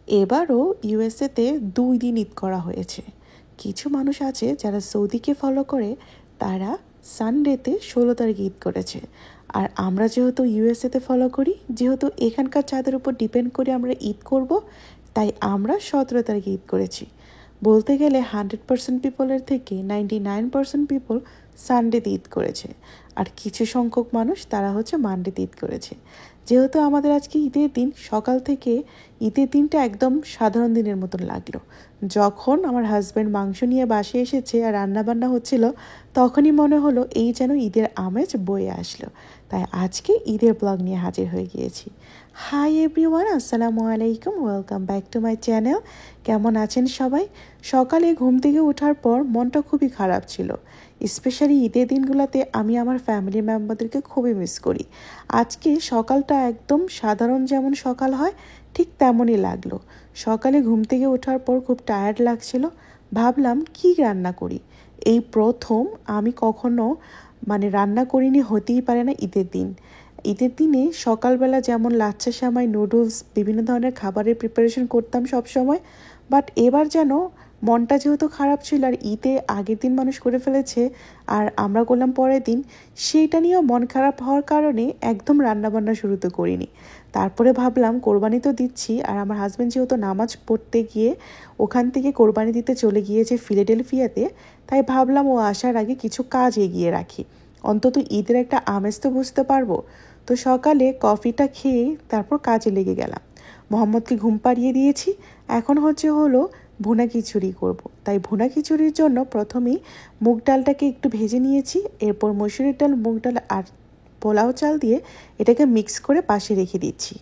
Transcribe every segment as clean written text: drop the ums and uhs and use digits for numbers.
এবারও ইউএসএতে 2 দিন ঈদ করা হয়েছে। কিছু মানুষ আছে যারা সৌদিকে ফলো করে, তারা সানডেতে 16 তারিখ ঈদ করেছে। আর আমরা যেহেতু ইউএসএতে ফলো করি, যেহেতু এখানকার চাঁদের উপর ডিপেন্ড করে আমরা ঈদ করব, তাই আমরা 17 তারিখে ঈদ করেছি। বলতে গেলে 100% পিপলের থেকে 99% পিপল সানডেতে ঈদ করেছে, আর কিছু সংখ্যক মানুষ তারা হচ্ছে মানডেতে ঈদ করেছে। যেহেতু আমাদের আজকে ঈদের দিন, সকাল থেকে ঈদের দিনটা একদম সাধারণ দিনের মতন লাগলো। যখন আমার হাজব্যান্ড মাংস নিয়ে বাসে এসেছে আর রান্নাবান্না হচ্ছিল, তখনই মনে হলো এই যেন ঈদের আমেজ বয়ে আসলো। তাই আজকে ঈদের ব্লগ নিয়ে হাজির হয়ে গিয়েছি। হাই এভরিওয়ান, আসসালামু আলাইকুম, welcome back to my channel. কেমন আছেন সবাই? সকালে ঘুম থেকে ওঠার পর মনটা খুবই খারাপ ছিল। স্পেশালি ঈদের দিনগুলোতে আমি আমার ফ্যামিলি মেম্বারদেরকে খুবই মিস করি। আজকে সকালটা একদম সাধারণ যেমন সকাল হয় ঠিক তেমনই লাগলো। সকালে ঘুম থেকে ওঠার পর খুব টায়ার্ড লাগছিল। ভাবলাম কি রান্না করি। এই প্রথম আমি কখনো রান্না করিনি, হতেই পারে না ঈদের দিন। ঈদের দিনে সকালবেলা যেমন লাচ্ছা সেমাই, নুডলস, বিভিন্ন ধরনের খাবারের প্রিপারেশন করতাম সব সময়, বাট এবার যেন মনটা যেহেতু খারাপ ছিল আর ঈদে আগের দিন মানুষ করে ফেলেছে আর আমরা করলাম পরের দিন, সেইটা নিয়েও মন খারাপ হওয়ার কারণে একদম রান্নাবান্না শুরু তো করিনি। তারপরে ভাবলাম কোরবানি তো দিচ্ছি, আর আমার হাজব্যান্ড যেহেতু নামাজ পড়তে গিয়ে ওখান থেকে কোরবানি দিতে চলে গিয়েছে ফিলাডেলফিয়াতে, তাই ভাবলাম ও আসার আগে কিছু কাজ এগিয়ে রাখি, অন্তত ঈদের একটা আমেজ তো বুঝতে পারবো। তো সকালে কফিটা খেয়ে তারপর কাজে লেগে গেলাম। মোহাম্মদকে ঘুম পাড়িয়ে দিয়েছি। এখন হলো ভুনা খিচুড়ি করব। তাই ভুনা খিচুড়ির জন্য প্রথমেই মুগ ডালটাকে একটু ভেজে নিয়েছি, এরপর মসুরের ডাল, মুগ ডাল আর পোলাও চাল দিয়ে এটাকে মিক্স করে পাশে রেখে দিচ্ছি।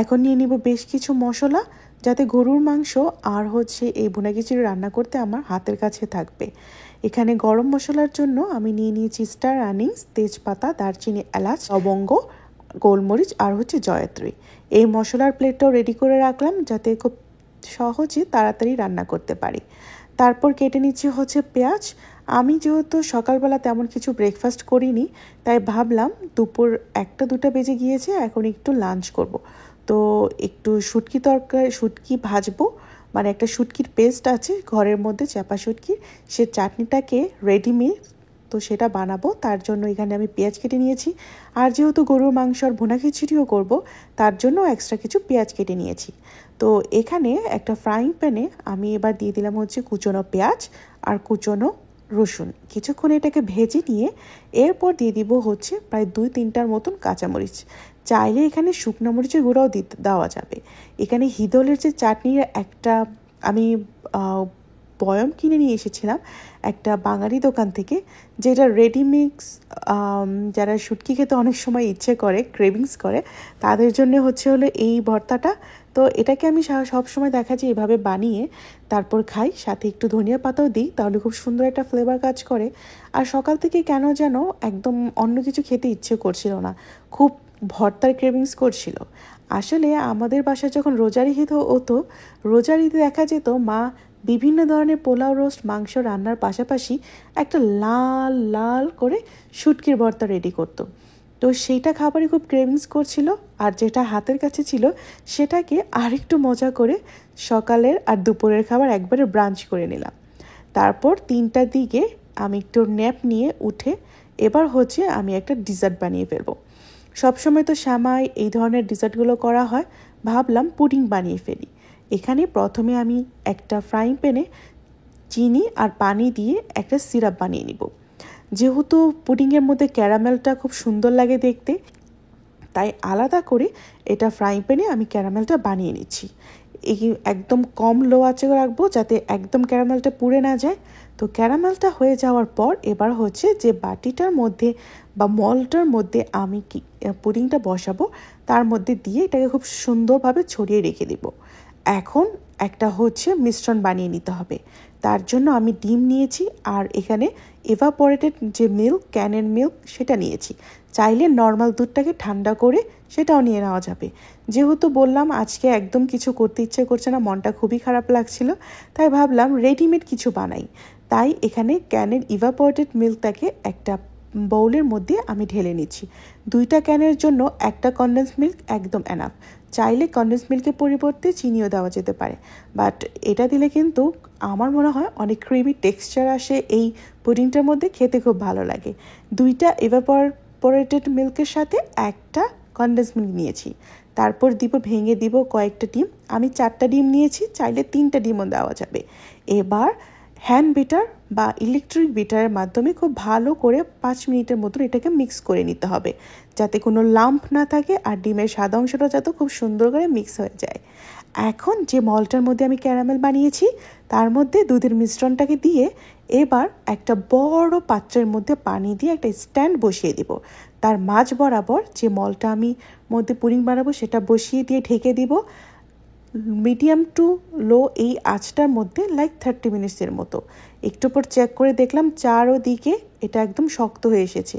এখন নিয়ে নিব বেশ কিছু মশলা, যাতে গরুর মাংস আর এই ভুনা খিচুড়ি রান্না করতে আমার হাতের কাছে থাকবে। এখানে গরম মশলার জন্য আমি নিয়ে নিয়েছি স্টার আনিস, তেজপাতা, দারচিনি, এলাচ, লবঙ্গ, গোলমরিচ আর জয়ত্রী। এই মশলার প্লেটটাও রেডি করে রাখলাম, যাতে খুব সহজে তাড়াতাড়ি রান্না করতে পারি। তারপর কেটে নিচ্ছি পেঁয়াজ। আমি যেহেতু সকালবেলা তেমন কিছু ব্রেকফাস্ট করিনি, তাই ভাবলাম দুপুর 1-2 বেজে গিয়েছে, এখন একটু লাঞ্চ করব। তো একটু শুটকি ভাজবো, একটা শুটকির পেস্ট আছে ঘরের মধ্যে, চাপা শুটকির, সে চাটনিটাকে রেডিমেড, তো সেটা বানাবো। তার জন্য এখানে আমি পেঁয়াজ কেটে নিয়েছি, আর যেহেতু গরুর মাংস আর ভুনা খিচুড়িও করব, তার জন্য এক্সট্রা কিছু পেঁয়াজ কেটে নিয়েছি। তো এখানে একটা ফ্রাইং প্যানে আমি এবার দিয়ে দিলাম কুচনো পেঁয়াজ আর কুচনো রসুন। কিছুক্ষণ এটাকে ভেজে নিয়ে এরপর দিয়ে দিব প্রায় 2-3টার মতন কাঁচামরিচ। চাইলে এখানে শুকনো মরিচের গুঁড়াও দেওয়া যাবে। এখানে হিদলের যে চাটনির একটা আমি বয়ম কিনে নিয়ে এসেছিলাম একটা বাঙালি দোকান থেকে, যেটা রেডিমিক্স, যারা শুটকি খেতে অনেক সময় ইচ্ছে করে, ক্রেভিংস করে, তাদের জন্য হলো এই ভর্তাটা। তো এটাকে আমি সব সময় দেখা যায় এভাবে বানিয়ে তারপর খাই, সাথে একটু ধনিয়া পাতাও দিই, তাহলে খুব সুন্দর একটা ফ্লেভার কাজ করে। আর সকাল থেকে কেন যেন একদম অন্য কিছু খেতে ইচ্ছে করছিল না, খুব ভর্তার ক্রেভিংস করছিল। আসলে আমাদের বাসায় যখন রোজার ঈদ হতো, রোজার ঈদে দেখা যেত মা বিভিন্ন ধরনের পোলাও, রোস্ট, মাংস রান্নার পাশাপাশি একটা লাল লাল করে শুটকির ভর্তা রেডি করতো। তো সেইটা খাবারই খুব ক্রেভিংস করছিল, আর যেটা হাতের কাছে ছিল সেটাকে আরেকটু মজা করে সকালের আর দুপুরের খাবার একবারে ব্রাঞ্চ করে নিলাম। তারপর 3টার দিকে আমি একটু ন্যাপ নিয়ে উঠে এবার আমি একটা ডিজার্ট বানিয়ে ফেলবো। সবসময় তো সেমাই এই ধরনের ডিজার্টগুলো করা হয়, ভাবলাম পুডিং বানিয়ে ফেলি। এখানে প্রথমে আমি একটা ফ্রাইং প্যানে চিনি আর পানি দিয়ে একটা সিরাপ বানিয়ে নিব। যেহেতু পুডিংয়ের মধ্যে ক্যারামেলটা খুব সুন্দর লাগে দেখতে, তাই আলাদা করে এটা ফ্রাইং প্যানে আমি ক্যারামেলটা বানিয়ে নিচ্ছি। এই একদম কম লো আঁচে রাখবো, যাতে একদম ক্যারামেলটা পুড়ে না যায়। তো ক্যারামেলটা হয়ে যাওয়ার পর এবার যে বাটিটার মধ্যে বা মলটার মধ্যে আমি পুডিংটা বসাবো, তার মধ্যে দিয়ে এটাকে খুব সুন্দরভাবে ছড়িয়ে রেখে দেব। এখন একটা মিশ্রণ বানিয়ে নিতে হবে। তার জন্য আমি ডিম নিয়েছি, আর এখানে এভাপোরেটেড যে মিল্ক, ক্যানের মিল্ক, সেটা নিয়েছি। চাইলে নর্মাল দুধটাকে ঠান্ডা করে সেটাও নিয়ে নেওয়া যাবে। যেহেতু বললাম আজকে একদম কিছু করতে ইচ্ছে করছে না, মনটা খুবই খারাপ লাগছিল, তাই ভাবলাম রেডিমেড কিছু বানাই। তাই এখানে ক্যানের ইভাপোরেটেড মিল্কটাকে একটা বাউলের মধ্যে আমি ঢেলে নিচ্ছি। 2টা ক্যানের জন্য একটা কনডেন্স মিল্ক একদম এনাফ। চাইলে কনডেন্স মিল্কের পরিবর্তে চিনিও দেওয়া যেতে পারে, বাট এটা দিলে কিন্তু আমার মনে হয় অনেক ক্রিমি টেক্সচার আসে এই পুডিংটার মধ্যে, খেতে খুব ভালো লাগে। 2টা এভাপোরেটেড মিল্কের সাথে একটা কনডেন্স মিল্ক নিয়েছি। তারপর ভেঙে দিব কয়েকটা ডিম। আমি 4টা ডিম নিয়েছি, চাইলে 3টা ডিমও দেওয়া যাবে। এবার হ্যান্ড বিটার বা ইলেকট্রিক বিটারের মাধ্যমে খুব ভালো করে 5 মিনিটের মতন এটাকে মিক্স করে নিতে হবে, যাতে কোনো লাম্প না থাকে আর ডিমের সাদা অংশটা যাতে খুব সুন্দর করে মিক্স হয়ে যায়। এখন যে মলটার মধ্যে আমি ক্যারামেল বানিয়েছি তার মধ্যে দুধের মিশ্রণটাকে দিয়ে এবার একটা বড় পাত্রের মধ্যে পানি দিয়ে একটা স্ট্যান্ড বসিয়ে দিব। তার মাঝ বরাবর যে মলটা আমি মধ্যে পুডিং বানাবো সেটা বসিয়ে দিয়ে ঢেকে দিব মিডিয়াম টু লো এই আঁচটার মধ্যে 30 মিনিটসের মতো। একটু পর চেক করে দেখলাম চারোদিকে এটা একদম শক্ত হয়ে এসেছে।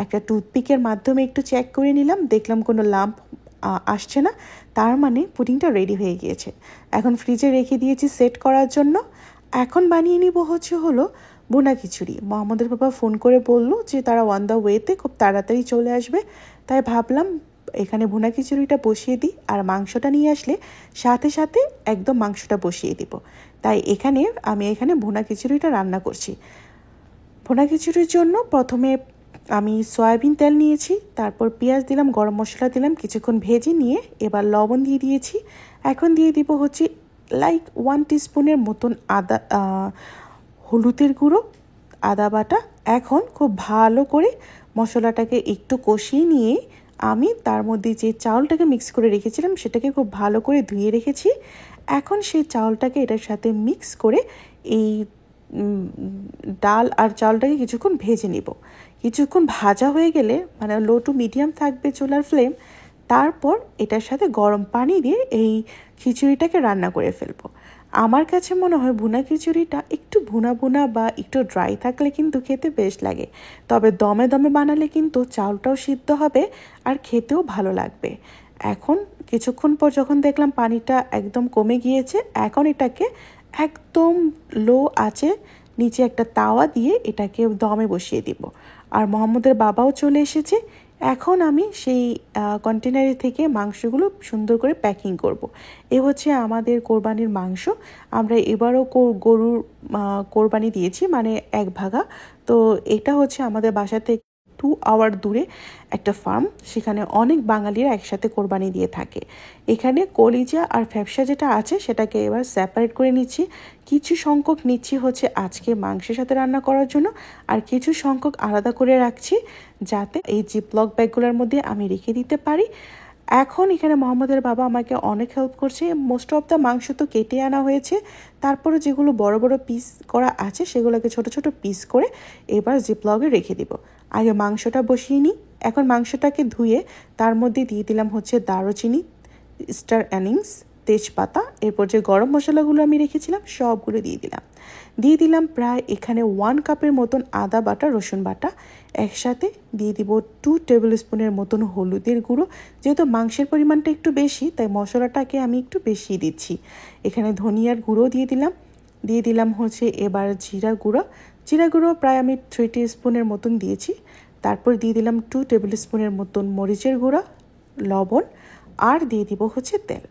একটা টুথপিকের মাধ্যমে একটু চেক করে নিলাম, দেখলাম কোনো লাম্প আসছে না, তার মানে পুডিংটা রেডি হয়ে গিয়েছে। এখন ফ্রিজে রেখে দিয়েছি সেট করার জন্য। এখন বানিয়ে নিব হলো ভুনা খিচুড়ি। মোহাম্মদের বাবা ফোন করে বলল যে তারা অন দ্য ওয়েতে খুব তাড়াতাড়ি চলে আসবে, তাই ভাবলাম এখানে ভুনা খিচুড়িটা বসিয়ে দিই, আর মাংসটা নিয়ে আসলে সাথে সাথে একদম মাংসটা বসিয়ে দিব। তাই আমি এখানে ভুনা খিচুড়িটা রান্না করছি। ভুনা খিচুড়ির জন্য প্রথমে আমি সয়াবিন তেল নিয়েছি, তারপর পেঁয়াজ দিলাম, গরম মশলা দিলাম, কিছুক্ষণ ভেজে নিয়ে এবার লবণ দিয়ে দিয়েছি। এখন দিয়ে দিব 1 টিস্পুনের মতন হলুদের গুঁড়ো, আদা বাটা। এখন খুব ভালো করে মশলাটাকে একটু কষিয়ে নিয়ে আমি তার মধ্যে যে চাউলটাকে মিক্স করে রেখেছিলাম সেটাকে খুব ভালো করে ধুয়ে রেখেছি। এখন সেই চাউলটাকে এটার সাথে মিক্স করে এই ডাল আর চাউলটাকে কিছুক্ষণ ভেজে নিব। কিছুক্ষণ ভাজা হয়ে গেলে মানে লো টু মিডিয়াম থাকবে চুলার ফ্লেম, তারপর এটার সাথে গরম পানি দিয়ে এই খিচুড়িটাকে রান্না করে ফেলবো। আমার কাছে মনে হয় ভুনা খিচুড়িটা একটু ভুনা ভুনা বা একটু ড্রাই থাকলে কিন্তু খেতে বেশ লাগে, তবে দমে দমে বানালে কিন্তু চাউলটাও সিদ্ধ হবে আর খেতেও ভালো লাগবে। এখন কিছুক্ষণ পর যখন দেখলাম পানিটা একদম কমে গিয়েছে, এখন এটাকে একদম লো আঁচে নিচে একটা তাওয়া দিয়ে এটাকে দমে বসিয়ে দিব। আর মোহাম্মদের বাবাও চলে এসেছে। এখন আমি সেই কন্টেনারে থেকে মাংসগুলো সুন্দর করে প্যাকিং করব। এ হচ্ছে আমাদের কোরবানির মাংস। আমরা এবারও গরুর কোরবানি দিয়েছি, মানে 1 ভাগা। তো এটা হচ্ছে আমাদের বাসা থেকে 2 আওয়ার দূরে একটা ফার্ম, সেখানে অনেক বাঙালিরা একসাথে কোরবানি দিয়ে থাকে। এখানে কলিজা আর ফ্যাপসা যেটা আছে সেটাকে এবার সেপারেট করে নিচ্ছি। কিছু সংখ্যক নিচ্ছি আজকে মাংসের সাথে রান্না করার জন্য, আর কিছু সংখ্যক আলাদা করে রাখছি যাতে এই জিপলক ব্যাগগুলোর মধ্যে আমি রেখে দিতে পারি। এখন এখানে মোহাম্মদের বাবা আমাকে অনেক হেল্প করছে। মোস্ট অফ দ্য মাংস তো কেটে আনা হয়েছে, তারপরে যেগুলো বড় বড় পিস করা আছে সেগুলোকে ছোট ছোট পিস করে এবার জিপলকে রেখে দিব। আগে মাংসটা বসিয়ে নিই। এখন মাংসটাকে ধুয়ে তার মধ্যে দিয়ে দিলাম দারুচিনি, স্টার অ্যানিস, তেজপাতা, এরপর যে গরম মশলাগুলো আমি রেখেছিলাম সবগুলো দিয়ে দিলাম প্রায় এখানে 1 কাপের মতন আদা বাটা, রসুন বাটা। একসাথে দিয়ে দিব 2 টেবিল স্পুনের মতন হলুদের গুঁড়ো। যেহেতু মাংসের পরিমাণটা একটু বেশি তাই মশলাটাকে আমি একটু বেশি দিচ্ছি। এখানে ধনিয়ার গুঁড়ো দিয়ে দিলাম এবার জিরা গুঁড়ো প্রায় আমি 3 টিস্পুনের মতন দিয়েছি। তারপর দিয়ে দিলাম 2 টেবিল স্পুনের মতন মরিচের গুঁড়া, লবণ, আর দিয়ে দিব তেল।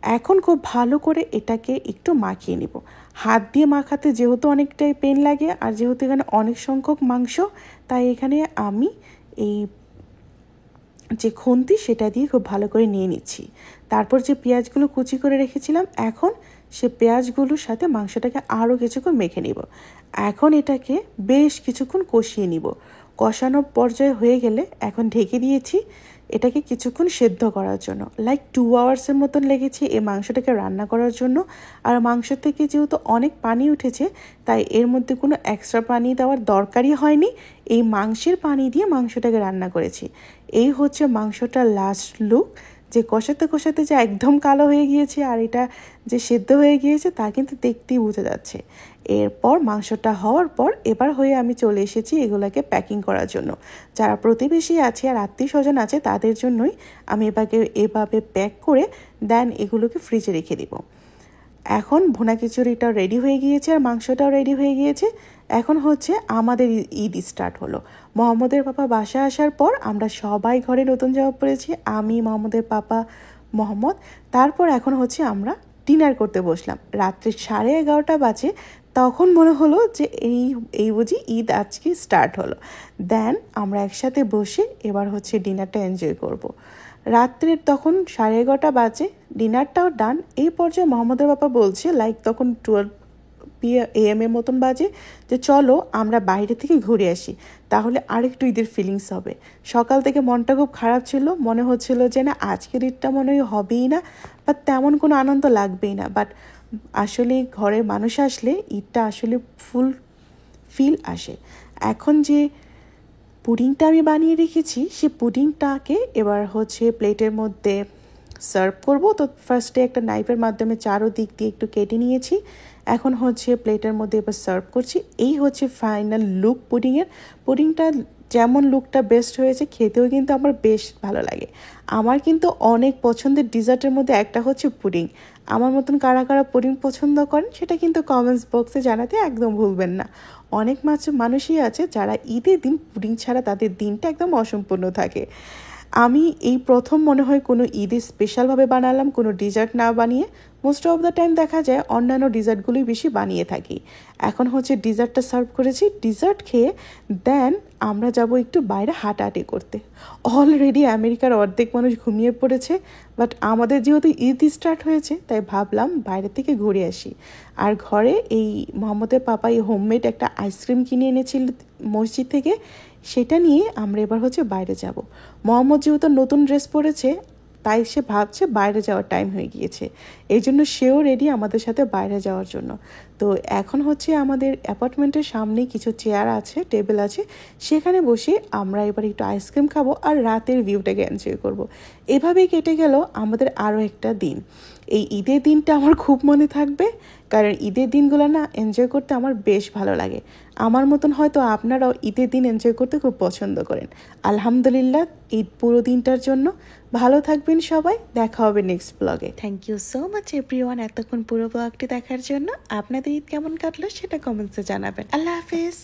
এখন খুব ভালো করে এটাকে একটু মাখিয়ে নিব। হাত দিয়ে মাখাতে যেহেতু অনেকটাই পেন লাগে, আর যেহেতু এখানে অনেক সংখ্যক মাংস, তাই এখানে আমি এই যে খুন্তি সেটা দিয়ে খুব ভালো করে নিয়ে নিচ্ছি। তারপর যে পেঁয়াজগুলো কুচি করে রেখেছিলাম, এখন সে পেঁয়াজগুলোর সাথে মাংসটাকে আরও কিছুক্ষণ মেখে নিব। এখন এটাকে বেশ কিছুক্ষণ কষিয়ে নিব। কষানো পর্যায়ে হয়ে গেলে এখন ঢেকে দিয়েছি এটাকে কিছুক্ষণ সেদ্ধ করার জন্য। 2 আওয়ার্সের মতন লেগেছে এই মাংসটাকে রান্না করার জন্য। আর মাংস থেকে যেহেতু অনেক পানি উঠেছে তাই এর মধ্যে কোনো এক্সট্রা পানি দেওয়ার দরকারই হয়নি। এই মাংসের পানি দিয়ে মাংসটাকে রান্না করেছি। এই হচ্ছে মাংসটার লাস্ট লুক, যে কষাতে কষাতে যে একদম কালো হয়ে গিয়েছে আর এটা যে সেদ্ধ হয়ে গিয়েছে তা কিন্তু দেখতেই বোঝা যাচ্ছে। এরপর মাংসটা হওয়ার পর এবার আমি চলে এসেছি এগুলোকে প্যাকিং করার জন্য। যারা প্রতিবেশী আছে আর আত্মীয় স্বজন আছে তাদের জন্যই আমি এভাবে প্যাক করে দেন এগুলোকে ফ্রিজে রেখে দিব। এখন ভুনা খিচুড়িটাও রেডি হয়ে গিয়েছে আর মাংসটাও রেডি হয়ে গিয়েছে। এখন হচ্ছে আমাদের ঈদ স্টার্ট হলো। মোহাম্মদের পাপা বাসা আসার পর আমরা সবাই ঘরে নতুন জামা পরেছি, আমি, মোহাম্মদের পাপা, মোহাম্মদ। তারপর এখন হচ্ছে আমরা ডিনার করতে বসলাম। রাত্রি 11:30 বাজে, তখন মনে হলো যে এই বুঝি ঈদ আজকে স্টার্ট হলো। দেন আমরা একসাথে বসে এবার হচ্ছে ডিনারটা এনজয় করব। রাত্রের তখন 11:30 বাজে, ডিনারটাও ডান। এই পর্যায়ে মোহাম্মদের বাবা বলছে তখন 12 PM এর মতন বাজে যে চলো আমরা বাইরে থেকে ঘুরে আসি, তাহলে আরেকটু ঈদের ফিলিংস হবে। সকাল থেকে মনটা খুব খারাপ ছিল, মনে হচ্ছিল যে না আজকের ঈদটা মনে হয় হবেই না বা তেমন কোনো আনন্দ লাগবেই না। বাট আসলে ঘরে মানুষ আসলে ঈদটা আসলে ফুল ফিল আসে। এখন যে পুডিংটা আমি বানিয়ে রেখেছি, সে পুডিংটাকে এবার হচ্ছে প্লেটের মধ্যে সার্ভ করব। তো ফার্স্টে একটা নাইফের মাধ্যমে চারোদিক দিয়ে একটু কেটে নিয়েছি। এখন হচ্ছে প্লেটের মধ্যে এবার সার্ভ করছি। এই হচ্ছে ফাইনাল লুক পুডিংয়ের। পুডিংটা যেমন লুকটা বেস্ট হয়েছে, খেতেও কিন্তু আমার বেশ ভালো লাগে। আমার কিন্তু অনেক পছন্দের ডিজার্টের মধ্যে একটা হচ্ছে পুডিং। আমার মতন কারা কারা পুডিং পছন্দ করেন সেটা কিন্তু কমেন্টস বক্সে জানাতে একদম ভুলবেন না। অনেক মানুষই আছে যারা ঈদের দিন পুডিং ছাড়া তাদের দিনটা একদম অসম্পূর্ণ থাকে। আমি এই প্রথম মনে হয় কোনো ঈদে স্পেশালভাবে বানালাম কোনো ডিজার্ট না বানিয়ে। মোস্ট অফ দ্য টাইম দেখা যায় অন্যান্য ডিজার্টগুলোই বেশি বানিয়ে থাকি। এখন হচ্ছে ডিজার্টটা সার্ভ করেছি। ডিজার্ট খেয়ে দেন আমরা যাব একটু বাইরে হাঁটাহাঁটি করতে। অলরেডি আমেরিকার অর্ধেক মানুষ ঘুমিয়ে পড়েছে, বাট আমাদের যেহেতু ঈদ স্টার্ট হয়েছে তাই ভাবলাম বাইরে থেকে ঘুরে আসি। আর ঘরে এই মোহাম্মদের পাপা এই হোমমেড একটা আইসক্রিম কিনে এনেছিল মসজিদ থেকে, সেটা নিয়ে আমরা এবার হচ্ছে বাইরে যাব। মোহাম্মদ যেহেতু নতুন ড্রেস পরেছে তাই সে ভাবছে বাইরে যাওয়ার টাইম হয়ে গিয়েছে, এই জন্য সেও রেডি আমাদের সাথে বাইরে যাওয়ার জন্য। তো এখন হচ্ছে আমাদের অ্যাপার্টমেন্টের সামনে কিছু চেয়ার আছে, টেবিল আছে, সেখানে বসে আমরা এবার একটু আইসক্রিম খাবো আর রাতের ভিউটাকে এনজয় করব। এভাবেই কেটে গেল আমাদের আরও একটা দিন। এই ঈদের দিনটা আমার খুব মনে থাকবে, কারণ ঈদের দিনগুলো না এনজয় করতে আমার বেশ ভালো লাগে। আমার মতন হয়তো আপনারাও ঈদের দিন এনজয় করতে খুব পছন্দ করেন। আলহামদুলিল্লাহ ঈদ পুরো দিনটার জন্য ভালো থাকবেন সবাই। দেখা হবে নেক্সট ব্লগে। Thank you so much everyone এতক্ষণ পুরো ব্লগটি দেখার জন্য। আপনাদের ঈদ কেমন কাটলো সেটা কমেন্টসে জানাবেন। আল্লাহ হাফেজ।